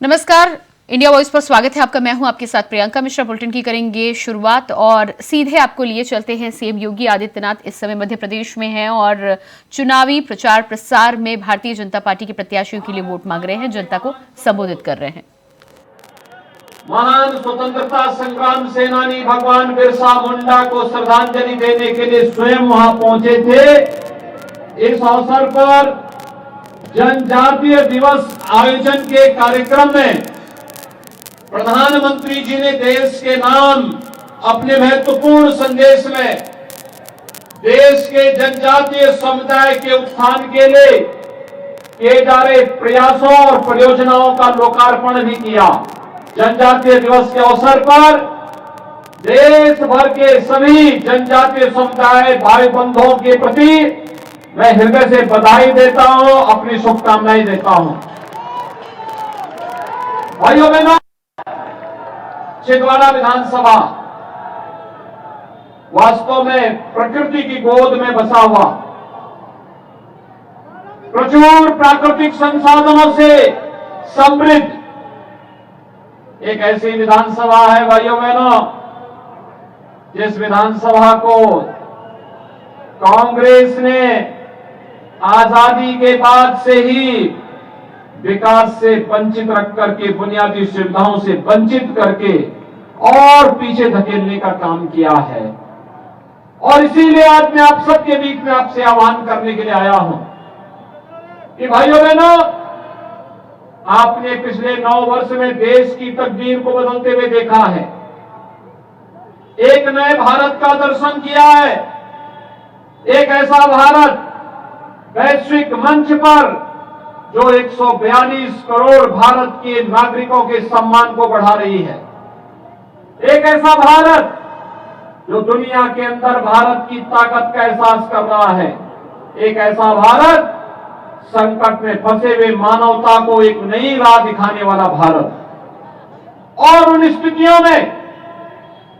नमस्कार, India voice पर स्वागत है आपका। मैं हूं आपके साथ प्रियंका मिश्रा। बुलेटिन की करेंगे शुरुआत और सीधे आपको लिए चलते हैं। सीएम योगी आदित्यनाथ इस समय मध्य प्रदेश में हैं और चुनावी प्रचार प्रसार में भारतीय जनता पार्टी के प्रत्याशियों के लिए वोट मांग रहे हैं, जनता को संबोधित कर रहे हैं। महान स्वतंत्रता संग्राम सेनानी भगवान बिरसा मुंडा को श्रद्धांजलि देने के लिए स्वयं वहां पहुंचे थे। इस अवसर पर जनजातीय दिवस आयोजन के कार्यक्रम में प्रधानमंत्री जी ने देश के नाम अपने महत्वपूर्ण संदेश में देश के जनजातीय समुदाय के उत्थान के लिए किए जा रहे प्रयासों और परियोजनाओं का लोकार्पण भी किया। जनजातीय दिवस के अवसर पर देश भर के सभी जनजातीय समुदाय भाई बंधुओं के प्रति मैं हृदय से बधाई देता हूं, अपनी शुभकामनाएं देता हूं। भाइयों बहनों, छिंदवाड़ा विधानसभा वास्तव में प्रकृति की गोद में बसा हुआ, प्रचुर प्राकृतिक संसाधनों से समृद्ध एक ऐसी विधानसभा है भाइयों बहनों, जिस विधानसभा को कांग्रेस ने आजादी के बाद से ही विकास से वंचित रख करके, बुनियादी सुविधाओं से वंचित करके और पीछे धकेलने का काम किया है। और इसीलिए आज मैं आप सबके बीच में आपसे आह्वान करने के लिए आया हूं कि भाइयों बहनों, आपने पिछले 9 वर्ष में देश की तकदीर को बदलते हुए देखा है। एक नए भारत का दर्शन किया है। एक ऐसा भारत वैश्विक मंच पर जो 142 करोड़ भारत के नागरिकों के सम्मान को बढ़ा रही है। एक ऐसा भारत जो दुनिया के अंदर भारत की ताकत का एहसास कर रहा है। एक ऐसा भारत संकट में फंसे हुए मानवता को एक नई राह दिखाने वाला भारत। और उन स्थितियों में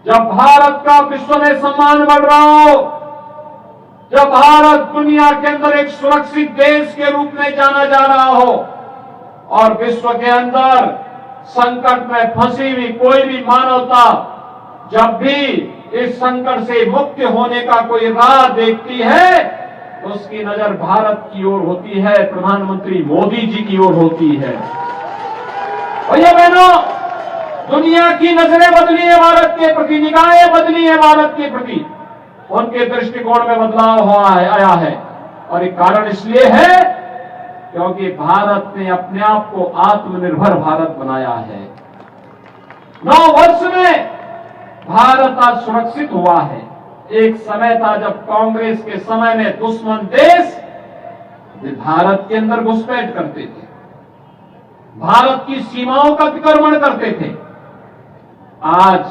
जब भारत का विश्व में सम्मान बढ़ रहा हो, जब भारत दुनिया के अंदर एक सुरक्षित देश के रूप में जाना जा रहा हो और विश्व के अंदर संकट में फंसी हुई कोई भी मानवता जब भी इस संकट से मुक्त होने का कोई राह देखती है तो उसकी नजर भारत की ओर होती है, प्रधानमंत्री मोदी जी की ओर होती है। भैया बहनों, दुनिया की नजरें बदली है भारत के प्रति, निगाहें बदली है भारत के प्रति, उनके दृष्टिकोण में बदलाव आया है। और एक कारण इसलिए है क्योंकि भारत ने अपने आप को आत्मनिर्भर भारत बनाया है। 9 वर्ष में भारत आज सुरक्षित हुआ है। एक समय था जब कांग्रेस के समय में दुश्मन देश भारत के अंदर घुसपैठ करते थे, भारत की सीमाओं का अतिक्रमण करते थे। आज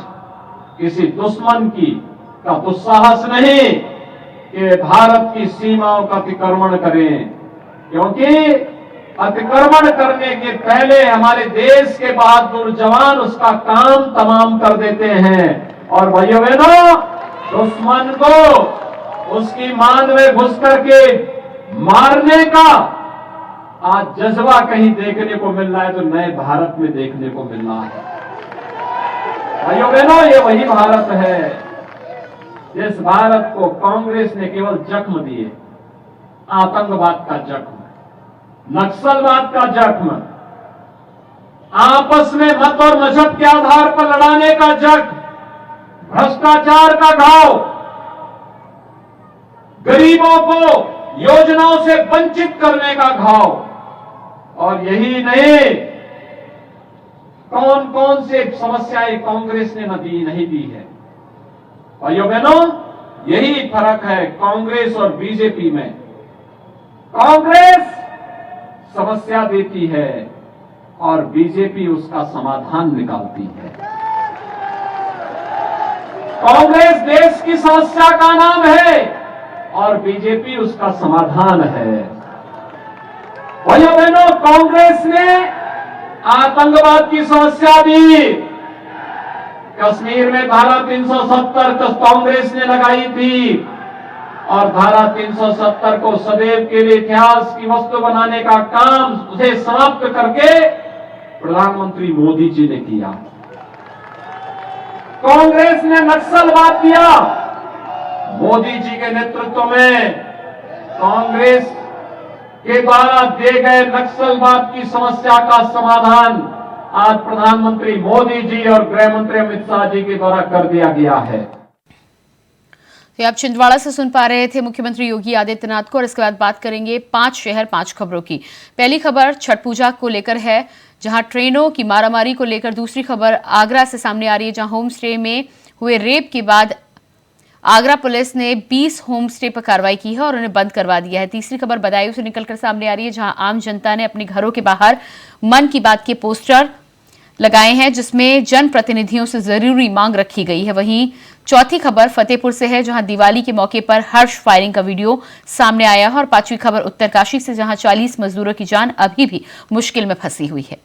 किसी दुश्मन का दुस्साहस नहीं कि भारत की सीमाओं का अतिक्रमण करें, क्योंकि अतिक्रमण करने के पहले हमारे देश के बहादुर जवान उसका काम तमाम कर देते हैं। और भाइयों बहनों, दुश्मन को उसकी मान में घुस करके मारने का आज जज्बा कहीं देखने को मिल रहा है तो नए भारत में देखने को मिल रहा है। भाइयों बहनों, ये वही भारत है जिस भारत को कांग्रेस ने केवल जख्म दिए, आतंकवाद का जख्म, नक्सलवाद का जख्म, आपस में मत और मजहब के आधार पर लड़ाने का जख्म, भ्रष्टाचार का घाव, गरीबों को योजनाओं से वंचित करने का घाव। और यही नहीं, कौन कौन से समस्याएं कांग्रेस ने नहीं दी है। भाइयों बहनों, यही फर्क है कांग्रेस और बीजेपी में। कांग्रेस समस्या देती है और बीजेपी उसका समाधान निकालती है। कांग्रेस देश की समस्या का नाम है और बीजेपी उसका समाधान है। भाइयों बहनों, कांग्रेस ने आतंकवाद की समस्या दी। कश्मीर में धारा 370 कांग्रेस ने लगाई थी और धारा 370 को सदैव के लिए इतिहास की वस्तु बनाने का काम, उसे समाप्त करके प्रधानमंत्री मोदी जी ने किया। कांग्रेस ने नक्सलवाद किया। मोदी जी के नेतृत्व में कांग्रेस के द्वारा दिए गए नक्सलवाद की समस्या का समाधान आज प्रधानमंत्री मोदी जी और गृह मंत्री अमित शाह जी के द्वारा कर दिया गया है। तो आप छिंदवाड़ा से सुन पा रहे थे मुख्यमंत्री योगी आदित्यनाथ को, और इसके बाद बात करेंगे 5 शहर 5 खबरों की। पहली खबर छठ पूजा को लेकर है, जहां ट्रेनों की मारामारी को लेकर। दूसरी खबर आगरा से सामने आ रही है, जहां होम स्टे में हुए रेप के बाद आगरा पुलिस ने 20 होम स्टे पर कार्रवाई की है और उन्हें बंद करवा दिया है। तीसरी खबर बदायूं से निकलकर सामने आ रही है, जहां आम जनता ने अपने घरों के बाहर मन की बात के पोस्टर लगाए हैं, जिसमें जनप्रतिनिधियों से जरूरी मांग रखी गई है। वहीं चौथी खबर फतेहपुर से है, जहां दिवाली के मौके पर हर्ष फायरिंग का वीडियो सामने आया है। और पांचवी खबर उत्तरकाशी से, जहां 40 मजदूरों की जान अभी भी मुश्किल में फंसी हुई है।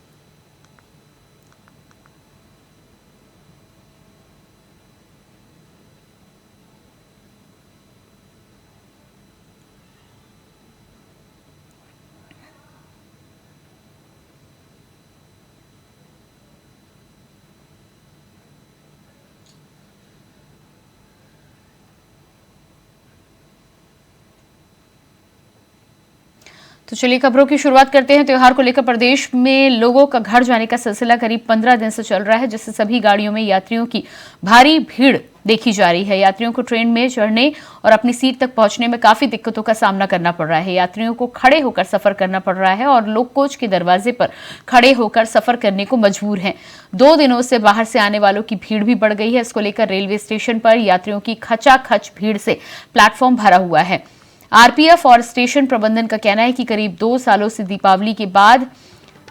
तो चलिए खबरों की शुरुआत करते हैं। त्योहार को लेकर प्रदेश में लोगों का घर जाने का सिलसिला करीब 15 दिन से चल रहा है, जिससे सभी गाड़ियों में यात्रियों की भारी भीड़ देखी जा रही है। यात्रियों को ट्रेन में चढ़ने और अपनी सीट तक पहुंचने में काफी दिक्कतों का सामना करना पड़ रहा है। यात्रियों को खड़े होकर सफर करना पड़ रहा है और लोग कोच के दरवाजे पर खड़े होकर सफर करने को मजबूर हैं। 2 दिनों से बाहर से आने वालों की भीड़ भी बढ़ गई है। इसको लेकर रेलवे स्टेशन पर यात्रियों की खचाखच भीड़ से प्लेटफॉर्म भरा हुआ है। आरपीएफ और स्टेशन प्रबंधन का कहना है कि करीब 2 सालों से दीपावली के बाद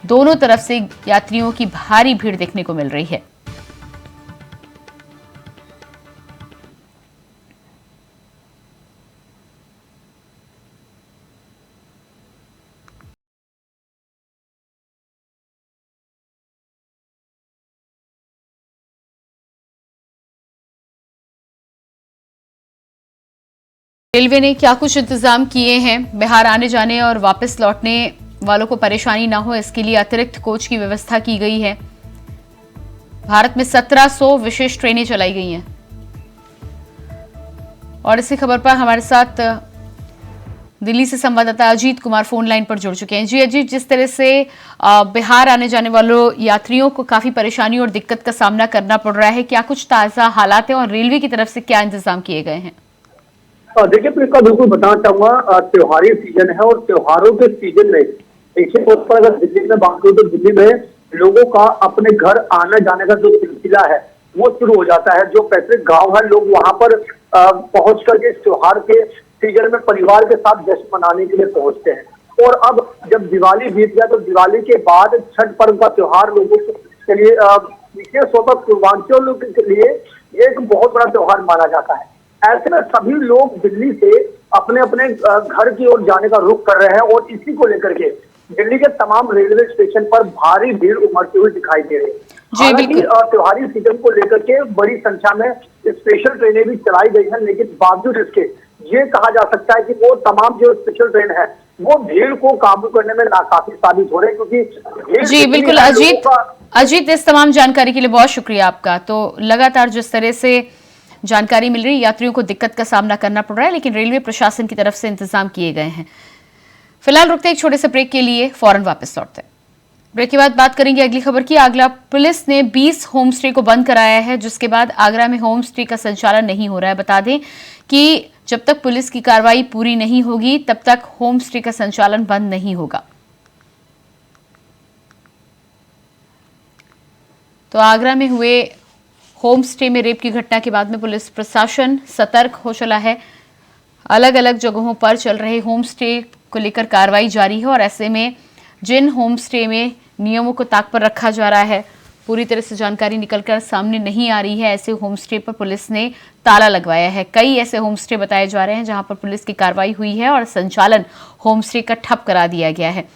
दोनों तरफ से यात्रियों की भारी भीड़ देखने को मिल रही है। रेलवे ने क्या कुछ इंतजाम किए हैं बिहार आने जाने और वापस लौटने वालों को परेशानी ना हो, इसके लिए अतिरिक्त कोच की व्यवस्था की गई है। भारत में 1700 विशेष ट्रेनें चलाई गई हैं। और इसी खबर पर हमारे साथ दिल्ली से संवाददाता अजीत कुमार फोन लाइन पर जुड़ चुके हैं। जी अजीत, जिस तरह से बिहार आने जाने वालों यात्रियों को काफी परेशानी और दिक्कत का सामना करना पड़ रहा है, क्या कुछ ताजा हालात है और रेलवे की तरफ से क्या इंतजाम किए गए हैं? देखिए प्रियंका, बिल्कुल बताना चाहूंगा, त्योहारी सीजन है और त्योहारों के सीजन में देखिए तौर पर अगर दिल्ली में बात करूं तो दिल्ली में लोगों का अपने घर आने जाने का जो सिलसिला है वो शुरू हो जाता है। जो पैतृक गांव है, लोग वहां पर पहुंच करके इस त्योहार के सीजन में परिवार के साथ जश्न मनाने के लिए पहुंचते हैं। और अब जब दिवाली बीत गया तो दिवाली के बाद छठ पर्व का त्योहार लोगों के लिए विशेष तौर पर पूर्वांचल के लिए एक बहुत बड़ा त्योहार माना जाता है। ऐसे में सभी लोग दिल्ली से अपने अपने घर की ओर जाने का रुख कर रहे हैं और इसी को लेकर के दिल्ली के तमाम रेलवे स्टेशन पर भारी भीड़ उमड़ती हुई दिखाई दे रही है। हालांकि त्योहारी सीजन को लेकर के बड़ी संख्या में स्पेशल ट्रेनें भी चलाई गई हैं, लेकिन बावजूद इसके ये कहा जा सकता है कि वो तमाम जो स्पेशल ट्रेन है वो भीड़ को काबू करने में नाकाफी साबित हो रहे हैं, क्योंकि जी बिल्कुल अजीत, इस तमाम जानकारी के लिए बहुत शुक्रिया आपका। तो लगातार जिस तरह से जानकारी मिल रही है, यात्रियों को दिक्कत का सामना करना पड़ रहा है, लेकिन रेलवे प्रशासन की तरफ से इंतजाम किए गए हैं। फिलहाल रुकते एक छोटे से ब्रेक के लिए, फौरन वापस लौटते हैं। ब्रेक के बाद बात करेंगे अगली खबर की। आगरा पुलिस ने 20 होम स्टे को बंद कराया है, जिसके बाद आगरा में होम स्टे का संचालन नहीं हो रहा है। बता दें कि जब तक पुलिस की कार्रवाई पूरी नहीं होगी तब तक होम स्टे का संचालन बंद नहीं होगा। तो आगरा में हुए होम स्टे में रेप की घटना के बाद में पुलिस प्रशासन सतर्क हो चला है। अलग अलग जगहों पर चल रहे होम स्टे को लेकर कार्रवाई जारी है और ऐसे में जिन होम स्टे में नियमों को ताक पर रखा जा रहा है, पूरी तरह से जानकारी निकलकर सामने नहीं आ रही है, ऐसे होम स्टे पर पुलिस ने ताला लगवाया है। कई ऐसे होम स्टे बताए जा रहे हैं जहां पर पुलिस की कार्रवाई हुई है और संचालन होम स्टे का ठप करा दिया गया है।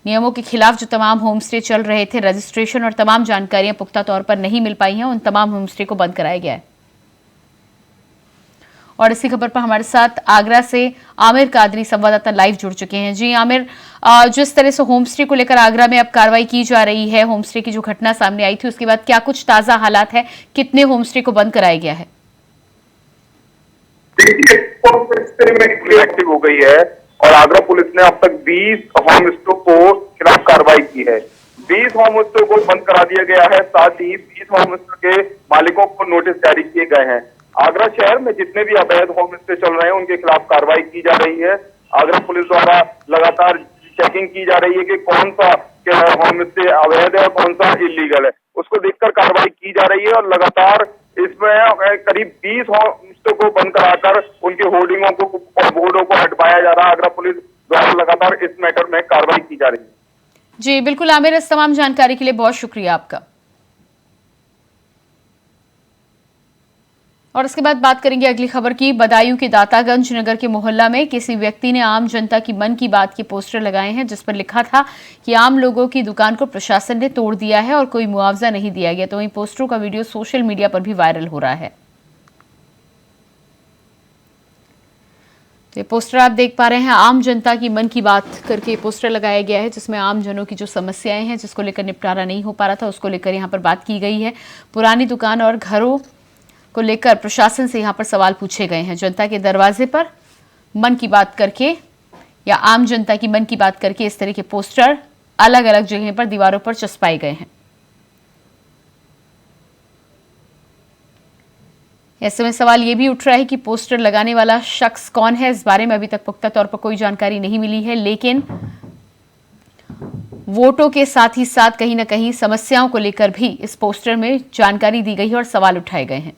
नियमों के खिलाफ जो तमाम होम स्टे चल रहे थे, रजिस्ट्रेशन और तमाम जानकारियां पुख्ता तौर पर नहीं मिल पाई हैं, उन तमाम होम स्टे को बंद कराया गया है। और इसी खबर पर हमारे साथ आगरा से आमिर कादरी संवाददाता लाइव जुड़ चुके हैं। जी आमिर, जिस तरह से होम स्टे को लेकर आगरा में अब कार्रवाई की जा रही है, होम स्टे की जो घटना सामने आई थी उसके बाद क्या कुछ ताजा हालात है, कितने होम स्टे को बंद कराया गया है? एक्टिव हो गई है और आगरा पुलिस ने अब तक 20 होम स्टे को खिलाफ कार्रवाई की है। 20 होम स्टे को बंद करा दिया गया है, साथ ही 20 होम स्टे के मालिकों को नोटिस जारी किए गए हैं। आगरा शहर में जितने भी अवैध होम स्टे चल रहे हैं उनके खिलाफ कार्रवाई की जा रही है। आगरा पुलिस द्वारा लगातार चेकिंग की जा रही है कि कौन सा होम स्टे अवैध है और कौन सा इलीगल है, उसको देखकर कार्रवाई की जा रही है। और लगातार इसमें करीब 20 होम स्टे को बंद कराकर उनके होर्डिंगों को और बोर्डों को हटवाया जा रहा है। आगरा पुलिस द्वारा लगातार इस मैटर में कार्रवाई की जा रही है। जी बिल्कुल आमिर, इस तमाम जानकारी के लिए बहुत शुक्रिया आपका। और इसके बाद बात करेंगे अगली खबर की। बदायूं के दातागंज नगर के मोहल्ला में किसी व्यक्ति ने आम जनता की मन की बात के पोस्टर लगाए हैं, जिस पर लिखा था कि आम लोगों की दुकान को प्रशासन ने तोड़ दिया है और कोई मुआवजा नहीं दिया गया। तो वहीं पोस्टरों का वीडियो सोशल मीडिया पर भी वायरल हो रहा है। तो ये पोस्टर आप देख पा रहे हैं, आम जनता की मन की बात करके पोस्टर लगाया गया है, जिसमें आम जनों की जो समस्याएं हैं जिसको लेकर निपटारा नहीं हो पा रहा था उसको लेकर यहाँ पर बात की गई है। पुरानी दुकान और घरों को लेकर प्रशासन से यहाँ पर सवाल पूछे गए हैं। जनता के दरवाजे पर मन की बात करके या आम जनता की मन की बात करके इस तरह के पोस्टर अलग अलग जगह पर दीवारों पर चस्पाए गए हैं। ऐसे में सवाल ये भी उठ रहा है कि पोस्टर लगाने वाला शख्स कौन है। इस बारे में अभी तक पुख्ता तौर पर कोई जानकारी नहीं मिली है, लेकिन वोटों के साथ ही साथ कहीं ना कहीं समस्याओं को लेकर भी इस पोस्टर में जानकारी दी गई है और सवाल उठाए गए हैं।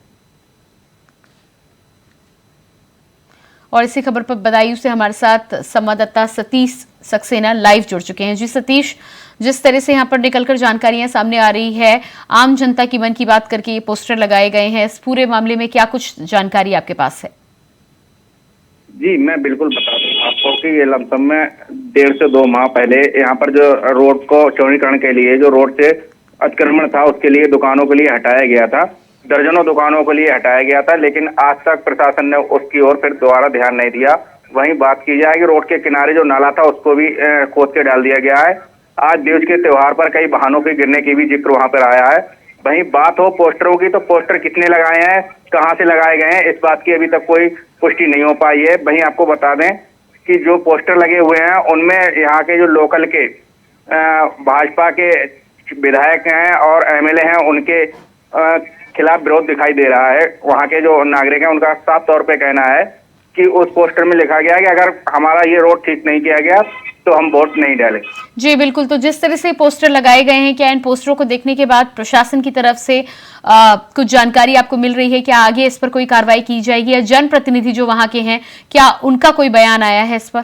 और इसी खबर पर बदायूं से हमारे साथ संवाददाता सतीश सक्सेना लाइव जुड़ चुके हैं। जी सतीश, जिस तरह से यहाँ पर निकलकर जानकारियां सामने आ रही है, आम जनता की मन की बात करके ये पोस्टर लगाए गए हैं, इस पूरे मामले में क्या कुछ जानकारी आपके पास है? जी मैं बिल्कुल बता दूं आपको कि ये लमसम में 1.5 से 2 माह पहले यहाँ पर जो रोड को चौड़ीकरण के लिए जो रोड से अतिक्रमण था उसके लिए दुकानों के लिए हटाया गया था। दर्जनों दुकानों के लिए हटाया गया था, लेकिन आज तक प्रशासन ने उसकी ओर फिर दोबारा ध्यान नहीं दिया। वहीं बात की जाए कि रोड के किनारे जो नाला था उसको भी खोद के डाल दिया गया है। आज देश के त्योहार पर कई वाहनों के गिरने की भी जिक्र वहां पर आया है। वहीं बात हो पोस्टरों की, तो पोस्टर कितने लगाए हैं, कहां से लगाए गए हैं, इस बात की अभी तक कोई पुष्टि नहीं हो पाई है। वहीं आपको बता दें कि जो पोस्टर लगे हुए हैं उनमें यहाँ के जो लोकल के भाजपा के विधायक हैं और एमएलए हैं उनके खिलाफ विरोध दिखाई दे रहा है। वहाँ के जो नागरिक हैं उनका साफ तौर पे कहना है कि उस पोस्टर में लिखा गया है कि अगर हमारा ये रोड ठीक नहीं किया गया तो हम वोट नहीं डालेंगे। जी बिल्कुल, तो जिस तरह से पोस्टर लगाए गए हैं, क्या इन पोस्टरों को देखने के बाद प्रशासन की तरफ से कुछ जानकारी आपको मिल रही है? क्या आगे इस पर कोई कार्रवाई की जाएगी या जनप्रतिनिधि जो वहाँ के हैं क्या उनका कोई बयान आया है इस पर?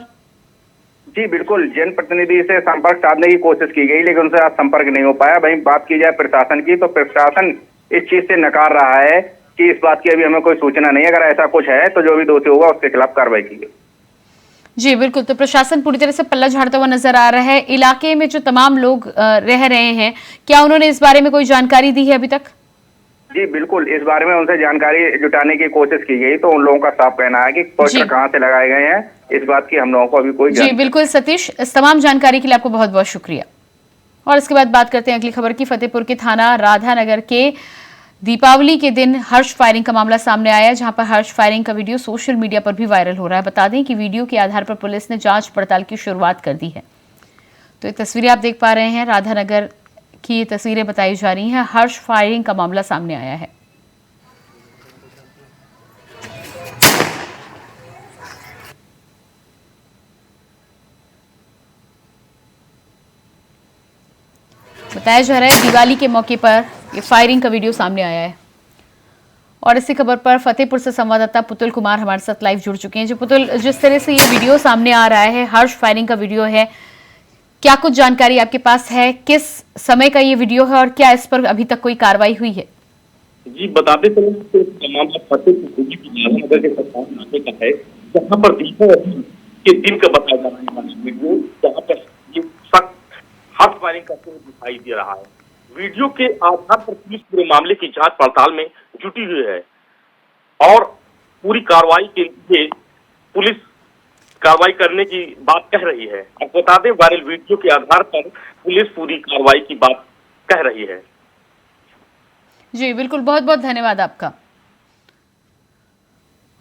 जी बिल्कुल, जनप्रतिनिधि से संपर्क साधने की कोशिश की गई लेकिन उनसे आज संपर्क नहीं हो पाया। वहीं बात की जाए प्रशासन की, तो प्रशासन इस चीज से नकार रहा है कि इस बात की अभी हमें कोई सूचना नहीं है। अगर ऐसा कुछ है तो जो भी दोषी होगा उसके खिलाफ कार्रवाई की जाएगी। जी बिल्कुल, तो प्रशासन पूरी तरह से पल्ला झाड़ता हुआ नजर आ रहा है। इलाके में जो तमाम लोग रह रहे हैं, क्या उन्होंने इस बारे में कोई जानकारी दी है अभी तक? जी बिल्कुल, इस बारे में उनसे जानकारी जुटाने की कोशिश की गई तो उन लोगों का साफ कहना है कि पोस्टर कहां से लगाए गए हैं, इस बात की हम लोगों को अभी कोई जी बिल्कुल सतीश, इस तमाम जानकारी के लिए आपको बहुत बहुत शुक्रिया। और इसके बाद बात करते हैं अगली खबर की। फतेहपुर के थाना राधानगर के दीपावली के दिन हर्ष फायरिंग का मामला सामने आया, जहां पर हर्ष फायरिंग का वीडियो सोशल मीडिया पर भी वायरल हो रहा है। बता दें कि वीडियो के आधार पर पुलिस ने जांच पड़ताल की शुरुआत कर दी है। तो ये तस्वीरें आप देख पा रहे हैं, राधानगर की ये तस्वीरें बताई जा रही हैं। हर्ष फायरिंग का मामला सामने आया है। बताया जा रहा है दिवाली के मौके पर ये फायरिंग का वीडियो सामने आया है। और इसी खबर पर फतेहपुर से संवाददाता पुतुल कुमार हमारे साथ लाइव जुड़ चुके हैं। जो पुतुल, जिस तरह से ये वीडियो सामने आ रहा है, हर्ष फायरिंग का वीडियो है, क्या कुछ जानकारी आपके पास है? किस समय का ये वीडियो है और क्या इस पर अभी तक कोई कार्रवाई हुई है? जी बताते चले मामला फतेहपुर के सरकार नाके का है, जहाँ पर दीपावली के दिन का बताया जा रहा है वीडियो, जहाँ पर ये सख्त हाथ फायरिंग करते हुए दिखाई दे रहा है। वीडियो के आधार पर पुलिस पूरे मामले की जांच पड़ताल में जुटी हुई है और पूरी कार्रवाई के लिए पुलिस कार्रवाई करने की बात कह रही है। आपको बता दें, वायरल वीडियो के आधार पर पुलिस पूरी कार्रवाई की बात कह रही है। जी बिल्कुल, बहुत बहुत धन्यवाद आपका।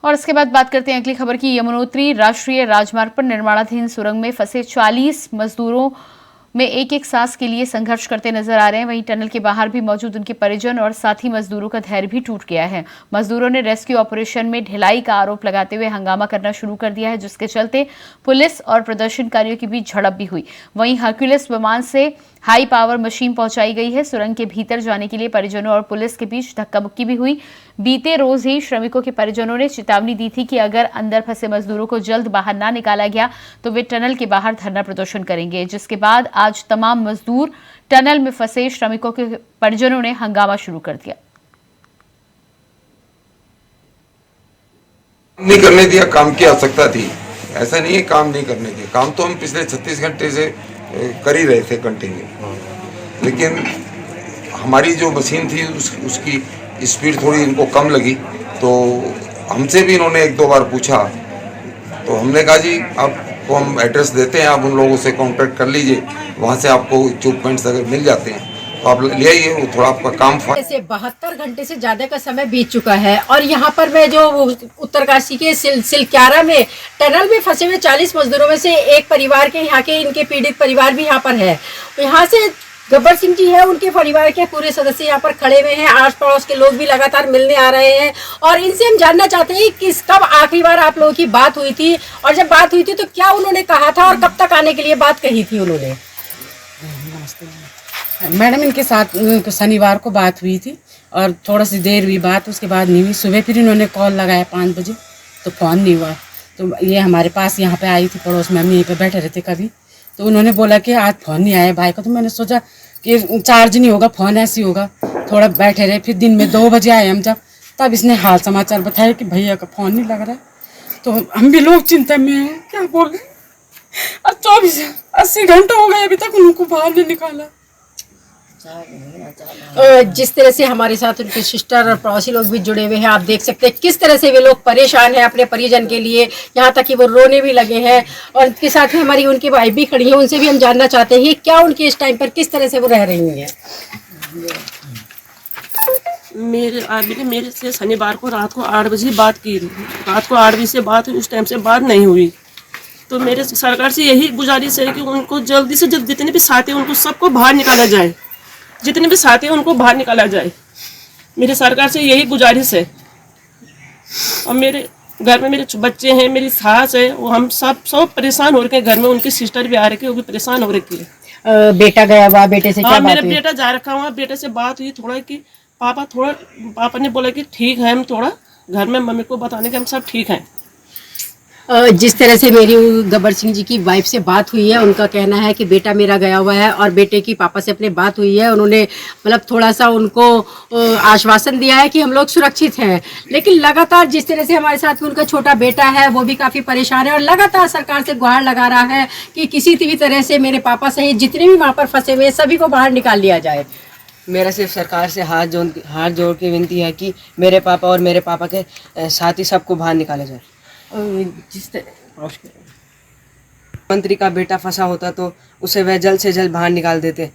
और इसके बाद बात करते हैं अगली खबर की। यमुनोत्री राष्ट्रीय राजमार्ग पर निर्माणाधीन सुरंग में फंसे 40 मजदूरों में एक एक सांस के लिए संघर्ष करते नजर आ रहे हैं। वहीं टनल के बाहर भी मौजूद उनके परिजन और साथी मजदूरों का धैर्य भी टूट गया है। मजदूरों ने रेस्क्यू ऑपरेशन में ढिलाई का आरोप लगाते हुए हंगामा करना शुरू कर दिया है, जिसके चलते पुलिस और प्रदर्शनकारियों के बीच झड़प भी हुई। वहीं हरक्यूलिस विमान से हाई पावर मशीन पहुंचाई गई है। सुरंग के भीतर जाने के लिए परिजनों और पुलिस के बीच धक्का मुक्की भी हुई। बीते रोज ही श्रमिकों के परिजनों ने चेतावनी दी थी कि अगर अंदर फंसे मजदूरों को जल्द बाहर ना निकाला गया तो वे टनल के बाहर धरना प्रदर्शन करेंगे, जिसके बाद आज तमाम मजदूर टनल में फंसे श्रमिकों के परिजनों ने हंगामा शुरू कर दिया। नहीं करने दिया, काम की आवश्यकता थी, ऐसा नहीं है काम नहीं करने दिया। काम तो हम पिछले 36 घंटे से कर ही रहे थे कंटिन्यू, लेकिन हमारी जो मशीन थी उसकी स्पीड थोड़ी इनको कम लगी, तो हमसे भी इन्होंने एक दो बार पूछा, तो हमने कहा जी आपको हम एड्रेस देते हैं, आप उन लोगों से कांटेक्ट कर लीजिए, वहाँ से आपको इक्विपमेंट्स अगर मिल जाते हैं तो आप ले आइए, वो थोड़ा आपका काम से 72 घंटे से ज्यादा का समय बीत चुका है और यहाँ पर मैं जो उत्तरकाशी के सिलक्यारा में टनल में फंसे हुए 40 मजदूरों में से एक परिवार के यहाँ के इनके पीड़ित परिवार भी यहाँ पर है। यहाँ से गब्बर सिंह जी है, उनके परिवार के पूरे सदस्य यहाँ पर खड़े हुए हैं। आस पड़ोस के लोग भी लगातार मिलने आ रहे हैं और इनसे हम जानना चाहते हैं कि कब आखिरी बार आप लोगों की बात हुई थी और जब बात हुई थी तो क्या उन्होंने कहा था और कब तक आने के लिए बात कही थी उन्होंने। मैडम इनके साथ शनिवार को बात हुई थी और थोड़ा सी देर हुई बात, उसके बाद नहीं हुई। सुबह फिर इन्होंने कॉल लगाया 5 बजे तो फ़ोन नहीं हुआ, तो ये हमारे पास यहाँ पे आई थी पड़ोस में, हम यहीं पे बैठे रहते कभी, तो उन्होंने बोला कि आज फ़ोन नहीं आया भाई का। तो मैंने सोचा कि चार्ज नहीं होगा, फ़ोन ऐसे होगा, थोड़ा बैठे रहे। फिर दिन में 2 बजे आए हम जब, तब इसने हाल समाचार बताया कि भैया का फ़ोन नहीं लग रहा है। तो हम भी लोग चिंता में हैं, क्या बोले। और 80 घंटे हो गए अभी तक उनको बाहर नहीं निकाला। जिस तरह से हमारे साथ उनके सिस्टर और पड़ोसी लोग भी जुड़े हुए हैं, आप देख सकते हैं किस तरह से वे लोग परेशान हैं अपने परिजन के लिए, यहाँ तक कि वो रोने भी लगे हैं। और इसके साथ में हमारी उनकी वाइफ भी खड़ी है, उनसे भी हम जानना चाहते हैं क्या उनकी इस टाइम पर किस तरह से वो रह रही हैं। मेरे आदमी ने मेरे से शनिवार को रात को 8 बजे बात की, रात को 8 बजे से बात हुई, उस टाइम से बात नहीं हुई। तो मेरे सरकार से यही गुजारिश है कि उनको जल्दी से जल्द जितने भी साथी उनको सबको बाहर निकाला जाए, जितने भी साथी हैं उनको बाहर निकाला जाए। मेरी सरकार से यही गुजारिश है। और मेरे घर में मेरे बच्चे हैं, मेरी सास है, वो हम सब परेशान हो रखे हैं। घर में उनकी सिस्टर भी आ रखी है, वो भी परेशान हो रखी है। बेटा गया हुआ, बेटे से क्या बात मेरा हुई? बेटा जा रखा हुआ, बेटे से बात हुई थोड़ा कि पापा ने बोला कि ठीक है, हम थोड़ा घर में मम्मी को बताने के हम सब ठीक हैं। जिस तरह से मेरी गब्बर सिंह जी की वाइफ से बात हुई है, उनका कहना है कि बेटा मेरा गया हुआ है और बेटे की पापा से अपने बात हुई है। उन्होंने मतलब थोड़ा सा उनको आश्वासन दिया है कि हम लोग सुरक्षित हैं, लेकिन लगातार जिस तरह से हमारे साथ में उनका छोटा बेटा है वो भी काफ़ी परेशान है और लगातार सरकार से गुहार लगा रहा है कि किसी भी तरह से मेरे पापा सहित जितने भी वहाँ पर फंसे हुए सभी को बाहर निकाल लिया जाए। मेरा सिर्फ सरकार से हाथ जोड़ के विनती है कि मेरे पापा और मेरे पापा के साथी सबको बाहर निकाला जाए। जिस मंत्री का बेटा फंसा होता तो उसे वह जल्द से जल्द बाहर निकाल देते।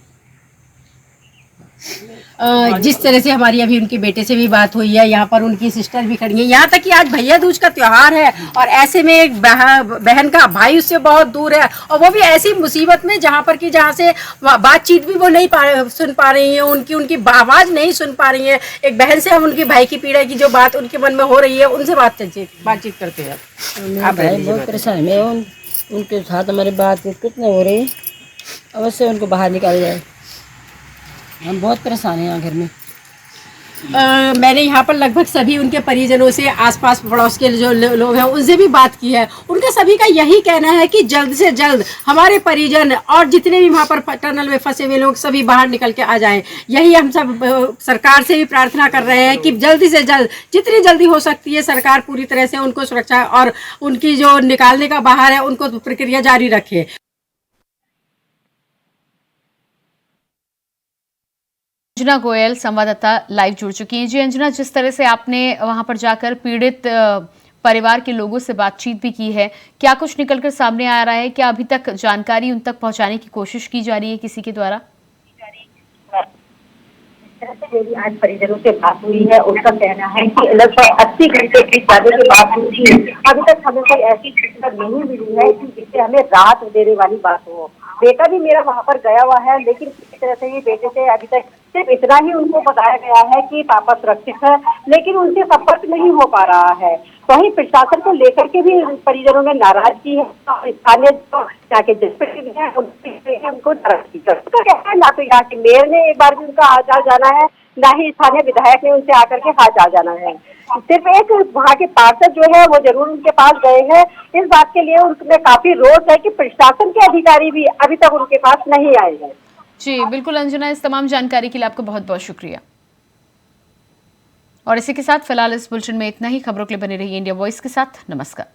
जिस तरह से हमारी अभी उनके बेटे से भी बात हुई है, यहाँ पर उनकी सिस्टर भी खड़ी है, यहाँ तक कि आज भैया दूज का त्योहार है और ऐसे में एक बहन का भाई उससे बहुत दूर है और वो भी ऐसी मुसीबत में जहाँ से बातचीत भी वो नहीं सुन पा रही है, उनकी आवाज़ नहीं सुन पा रही है। एक बहन से हम उनके भाई की पीड़ा की जो बात उनके मन में हो रही है उनसे बातचीत करते हैं। आप बहुत परेशान है, उनके साथ हमारी बातचीत कितने हो रही, अवश्य उनको बाहर निकाला जाए। हम बहुत परेशान हैं यहाँ घर में। मैंने यहाँ पर लगभग सभी उनके परिजनों से, आसपास पड़ोस के जो लोग हैं उनसे भी बात की है। उनका सभी का यही कहना है कि जल्द से जल्द हमारे परिजन और जितने भी वहाँ पर टनल में फंसे हुए लोग सभी बाहर निकल के आ जाएं। यही हम सब सरकार से भी प्रार्थना कर रहे हैं कि जल्दी से जल्द, जितनी जल्दी हो सकती है, सरकार पूरी तरह से उनको सुरक्षा और उनकी जो निकालने का बाहर है उनको प्रक्रिया जारी रखे। अंजना गोयल संवाददाता लाइव जुड़ चुकी हैं। जी अंजना, जिस तरह से आपने वहां पर जाकर पीड़ित परिवार के लोगों से बातचीत भी की है। क्या कुछ निकलकर सामने आ रहा है? क्या अभी तक जानकारी उन तक पहुंचाने की कोशिश की जा रही है किसी के द्वारा? मेरी आज परिजनों से बात हुई है, उनका कहना है कि लगभग 80 घंटे की जाने के बाद भी अभी तक हमें कोई ऐसी सूचना नहीं मिली है कि जिससे हमें राहत देने वाली बात हो। बेटा भी मेरा वहाँ पर गया हुआ है, लेकिन किसी तरह से ये बेटे से अभी तक सिर्फ इतना ही उनको बताया गया है कि पापा सुरक्षित है, लेकिन उनसे संपर्क नहीं हो पा रहा है। वहीं प्रशासन को लेकर के भी परिजनों ने नाराजगी है। स्थानीय जो यहाँ के जनप्रतिनिधि हैं उनको नाराजगी है। ना तो यहाँ के मेयर ने एक बार भी उनका हाल जाना है, ना ही स्थानीय विधायक ने उनसे आकर के हाल जाना है। सिर्फ एक वहाँ के पार्षद जो है वो जरूर उनके पास गए हैं। इस बात के लिए उनमें काफी रोष है कि प्रशासन के अधिकारी भी अभी तक उनके पास नहीं आए हैं। जी बिल्कुल अंजना, इस तमाम जानकारी के लिए आपका बहुत बहुत शुक्रिया। और इसी के साथ फिलहाल इस बुलेटिन में इतना ही। खबरों के लिए बने रहिए इंडिया वॉइस के साथ। नमस्कार।